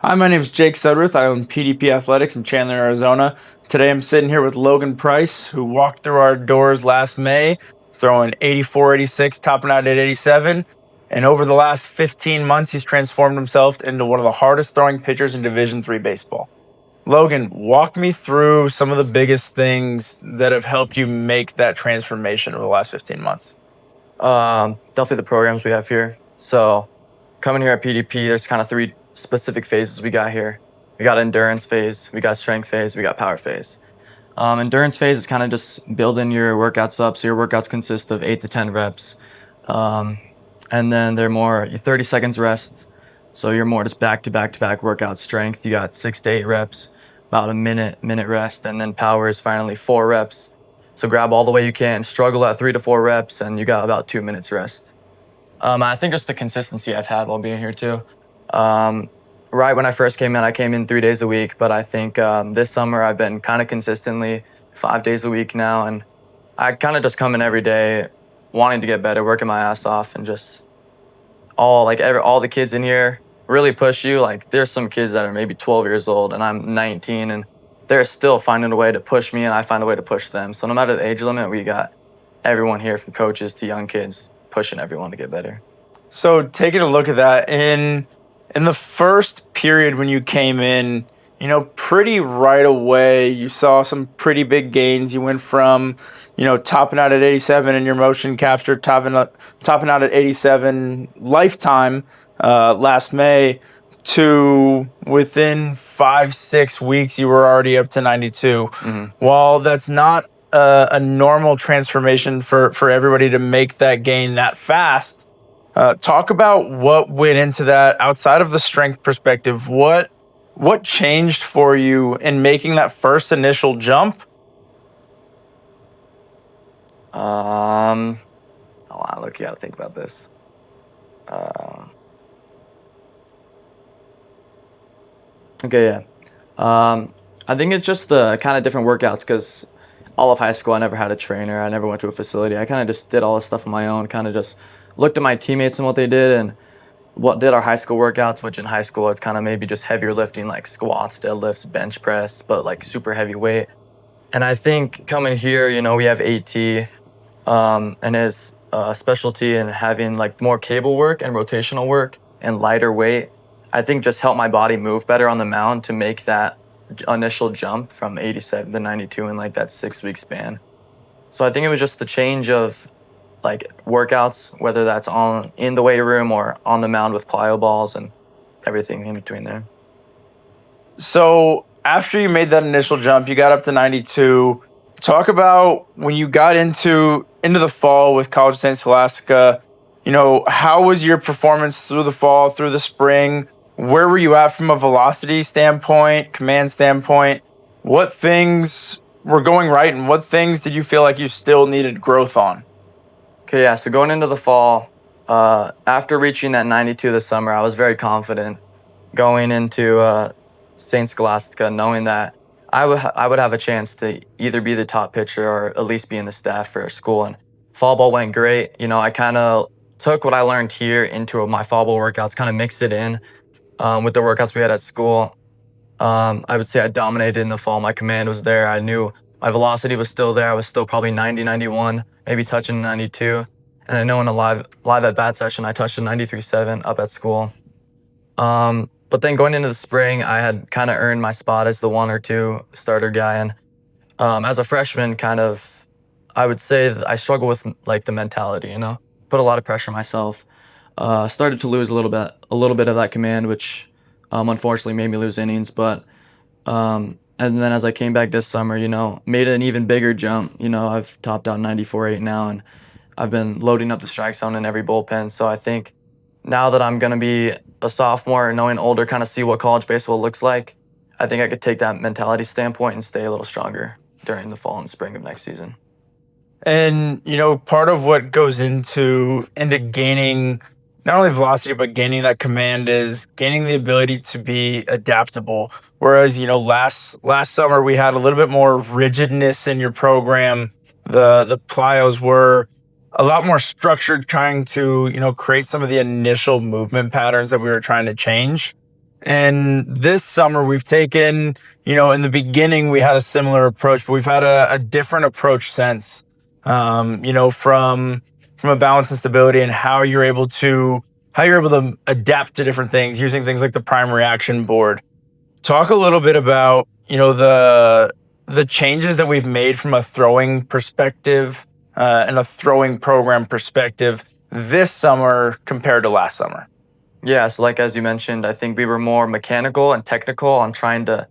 Hi, my name is Jake Suddreth. I own PDP Athletics in Chandler, Arizona. Today I'm sitting here with Logan Price, who walked through our doors last May, throwing 84, 86, topping out at 87. And over the last 15 months, he's transformed himself into one of the hardest throwing pitchers in Division III baseball. Logan, walk me through some of the biggest things that have helped you make that transformation over the last 15 months. Definitely the programs we have here. So coming here at PDP, there's kind of three specific phases we got here. We got endurance phase, we got strength phase, we got power phase. Endurance phase is kind of just building your workouts up. So your workouts consist of 8 to 10 reps. And then they're more 30 seconds rest. So you're more just back to back to back workout strength. You got 6 to 8 reps, about a minute rest. And then power is finally 4 reps. So grab all the way you can, struggle at 3 to 4 reps, and you got about 2 minutes rest. I think just the consistency I've had while being here too. Right when I first came in, I came in 3 days a week, but I think this summer I've been kind of consistently 5 days a week now, and I kind of just come in every day wanting to get better, working my ass off, and just all the kids in here really push you. Like there's some kids that are maybe 12 years old, and I'm 19, and they're still finding a way to push me, and I find a way to push them. So no matter the age limit, we got everyone here from coaches to young kids pushing everyone to get better. So taking a look at that in the first period when you came in, pretty right away you saw some pretty big gains. You went from, topping out at 87 in your motion capture, topping out at 87 lifetime last May, to within 5-6 weeks you were already up to 92. While that's not a normal transformation for everybody to make that gain that fast, talk about what went into that outside of the strength perspective. What changed for you in making that first initial jump? Hold on, look, you gotta think about this. Okay, yeah. I think it's just the kind of different workouts because all of high school I never had a trainer. I never went to a facility. I kind of just did all this stuff on my own, kind of just looked at my teammates and what they did and what did our high school workouts, which in high school it's kind of maybe just heavier lifting like squats, deadlifts, bench press, but like super heavy weight. And I think coming here, we have AT and his specialty in having like more cable work and rotational work and lighter weight. I think just helped my body move better on the mound to make that initial jump from 87 to 92 in like that 6-week span. So I think it was just the change of like workouts, whether that's in the weight room or on the mound with plyo balls and everything in between there. So after you made that initial jump, you got up to 92. Talk about when you got into the fall with College St. Scholastica. How was your performance through the fall, through the spring? Where were you at from a velocity standpoint, command standpoint? What things were going right, and what things did you feel like you still needed growth on? Okay, yeah, so going into the fall, after reaching that 92 this summer, I was very confident going into St. Scholastica, knowing that I would have a chance to either be the top pitcher or at least be in the staff for school. And fall ball went great. I kind of took what I learned here into my fall ball workouts, kind of mixed it in with the workouts we had at school. I would say I dominated in the fall. My command was there. I knew my velocity was still there. I was still probably 90, 91, maybe touching 92. And I know in a live at bat session, I touched a 93.7 up at school. But then going into the spring, I had kind of earned my spot as the 1 or 2 starter guy. And as a freshman, I would say that I struggle with like the mentality, put a lot of pressure on myself. Started to lose a little bit of that command, which unfortunately made me lose innings. But and then as I came back this summer, made an even bigger jump. I've topped out 94.8 now, and I've been loading up the strike zone in every bullpen. So I think now that I'm going to be a sophomore, knowing older, kind of see what college baseball looks like, I think I could take that mentality standpoint and stay a little stronger during the fall and spring of next season. And, part of what goes into gaining not only velocity, but gaining that command is gaining the ability to be adaptable. Whereas, last summer we had a little bit more rigidness in your program. The plyos were a lot more structured, trying to, create some of the initial movement patterns that we were trying to change. And this summer, we've taken, in the beginning, we had a similar approach, but we've had a different approach since, from a balance and stability and how you're able to adapt to different things using things like the primary action board. Talk a little bit about, the changes that we've made from a throwing perspective and a throwing program perspective this summer compared to last summer. Yeah, so like as you mentioned, I think we were more mechanical and technical on trying to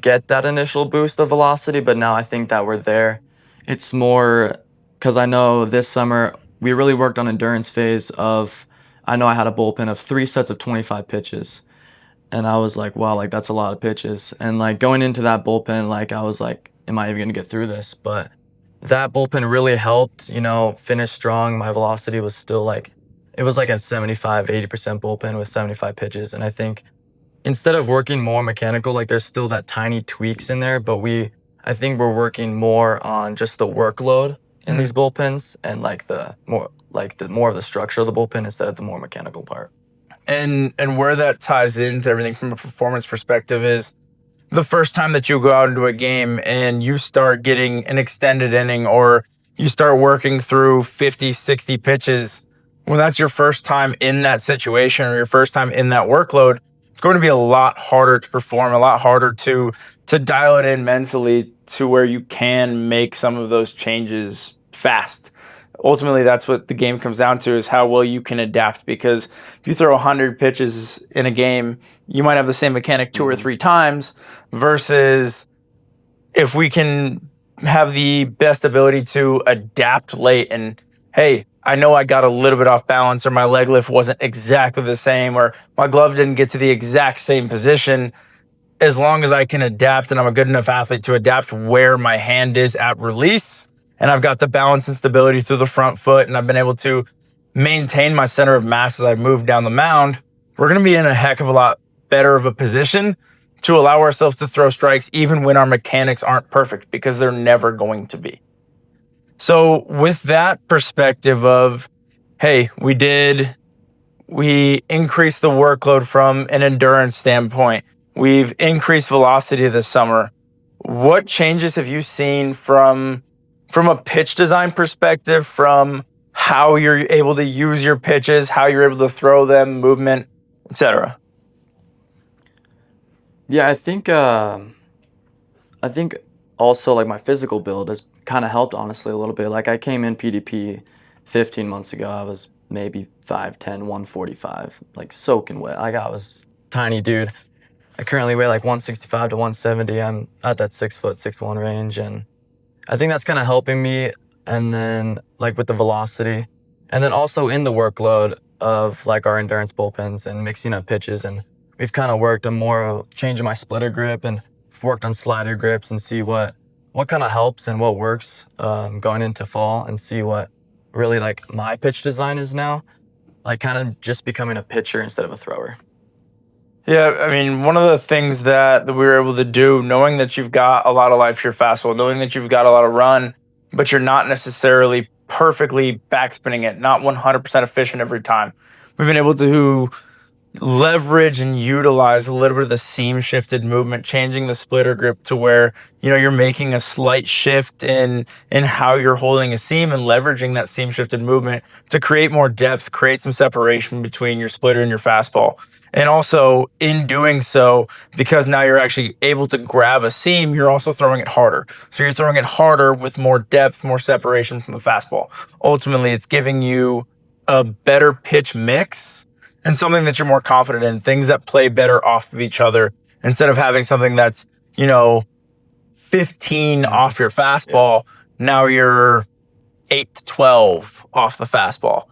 get that initial boost of velocity, but now I think that we're there. It's more because I know this summer we really worked on endurance phase of I know I had a bullpen of 3 sets of 25 pitches. And I was like, wow, like that's a lot of pitches. And like going into that bullpen, like I was like, am I even gonna get through this? But that bullpen really helped, finish strong. My velocity was still like it was like a 75, 80% bullpen with 75 pitches. And I think instead of working more mechanical, like there's still that tiny tweaks in there, but I think we're working more on just the workload in these bullpens and like the more of the structure of the bullpen instead of the more mechanical part. And where that ties into everything from a performance perspective is the first time that you go out into a game and you start getting an extended inning or you start working through 50, 60 pitches, when that's your first time in that situation or your first time in that workload, it's going to be a lot harder to perform, a lot harder to dial it in mentally to where you can make some of those changes fast. Ultimately, that's what the game comes down to is how well you can adapt, because if you throw 100 pitches in a game, you might have the same mechanic two or three times versus if we can have the best ability to adapt late and, hey, I know I got a little bit off balance or my leg lift wasn't exactly the same or my glove didn't get to the exact same position. As long as I can adapt and I'm a good enough athlete to adapt where my hand is at release, and I've got the balance and stability through the front foot, and I've been able to maintain my center of mass as I move down the mound, we're going to be in a heck of a lot better of a position to allow ourselves to throw strikes even when our mechanics aren't perfect, because they're never going to be. So with that perspective of, hey, we increased the workload from an endurance standpoint. We've increased velocity this summer. What changes have you seen from a pitch design perspective, from how you're able to use your pitches, how you're able to throw them, movement, etc.? Yeah, I think also like my physical build has kind of helped honestly a little bit. Like I came in PDP 15 months ago. I was maybe 5'10", 145, like soaking wet. Like I was tiny dude. I currently weigh like 165 to 170. I'm at that 6', 6'1" range, and I think that's kind of helping me. And then like with the velocity, and then also in the workload of like our endurance bullpens and mixing up pitches, and we've kind of worked on more changing my splitter grip and worked on slider grips and see what kind of helps and what works going into fall, and see what really like my pitch design is now, like kind of just becoming a pitcher instead of a thrower. Yeah, I mean, one of the things that we were able to do, knowing that you've got a lot of life to your fastball, knowing that you've got a lot of run, but you're not necessarily perfectly backspinning it, not 100% efficient every time. We've been able to leverage and utilize a little bit of the seam shifted movement, changing the splitter grip to where, you're making a slight shift in how you're holding a seam and leveraging that seam shifted movement to create more depth, create some separation between your splitter and your fastball. And also in doing so, because now you're actually able to grab a seam, you're also throwing it harder. So you're throwing it harder with more depth, more separation from the fastball. Ultimately, it's giving you a better pitch mix and something that you're more confident in, things that play better off of each other instead of having something that's, 15 off your fastball. Now you're 8 to 12 off the fastball.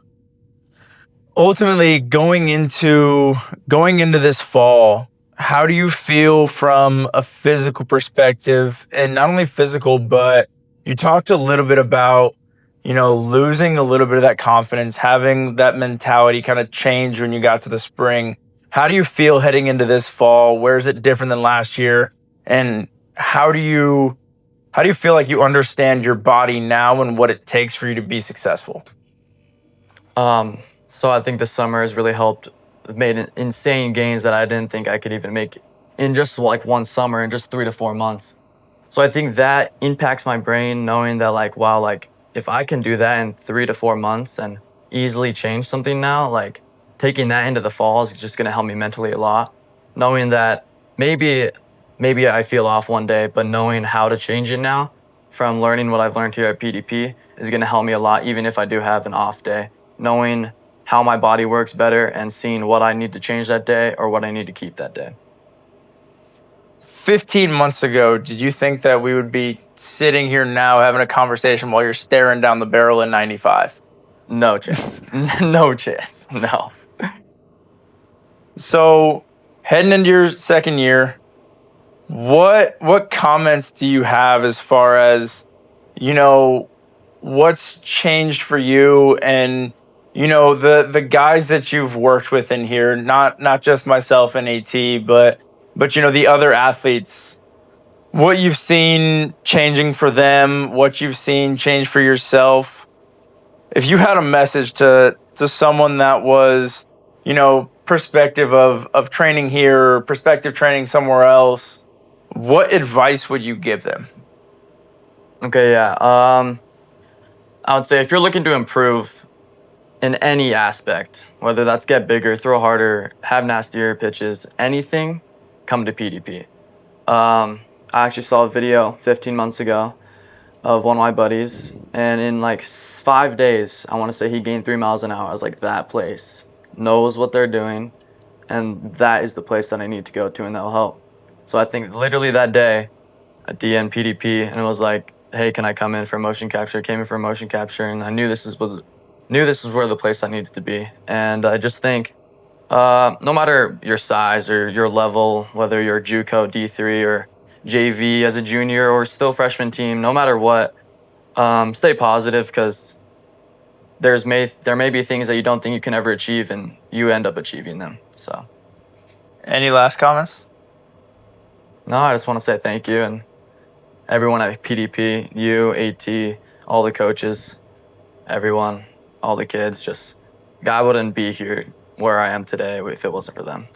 Ultimately, going into this fall, how do you feel from a physical perspective? And not only physical, but you talked a little bit about, losing a little bit of that confidence, having that mentality kind of change when you got to the spring. How do you feel heading into this fall? Where is it different than last year? And how do you feel like you understand your body now and what it takes for you to be successful? So I think this summer has really helped made insane gains that I didn't think I could even make in just like one summer, in just 3 to 4 months. So I think that impacts my brain, knowing that like, wow, like if I can do that in 3 to 4 months and easily change something now, like taking that into the fall is just gonna help me mentally a lot. Knowing that maybe I feel off one day, but knowing how to change it now from learning what I've learned here at PDP is gonna help me a lot, even if I do have an off day. Knowing how my body works better and seeing what I need to change that day or what I need to keep that day. 15 months ago, did you think that we would be sitting here now having a conversation while you're staring down the barrel in 95? No chance. No chance. No. So, heading into your second year, what comments do you have as far as, you know, what's changed for you and the guys that you've worked with in here, not just myself and AT, but the other athletes, what you've seen changing for them, what you've seen change for yourself. If you had a message to someone that was, perspective of training here, or perspective training somewhere else, what advice would you give them? Okay, yeah. I would say if you're looking to improve in any aspect, whether that's get bigger, throw harder, have nastier pitches, anything, come to PDP. I actually saw a video 15 months ago of one of my buddies, and in like 5 days, I want to say he gained 3 miles an hour. I was like, that place knows what they're doing, and that is the place that I need to go to, and that'll help. So I think literally that day, I DM PDP, and it was like, hey, can I come in for motion capture? Came in for motion capture, and I knew this was where the place I needed to be. And I just think, no matter your size or your level, whether you're JUCO D3 or JV as a junior or still freshman team, no matter what, stay positive because there may be things that you don't think you can ever achieve, and you end up achieving them. So, Any last comments? no, I just want to say thank you and everyone at PDP, you, AT, all the coaches, everyone, all the kids. Just, I wouldn't be here where I am today if it wasn't for them.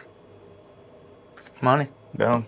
Money. Boom.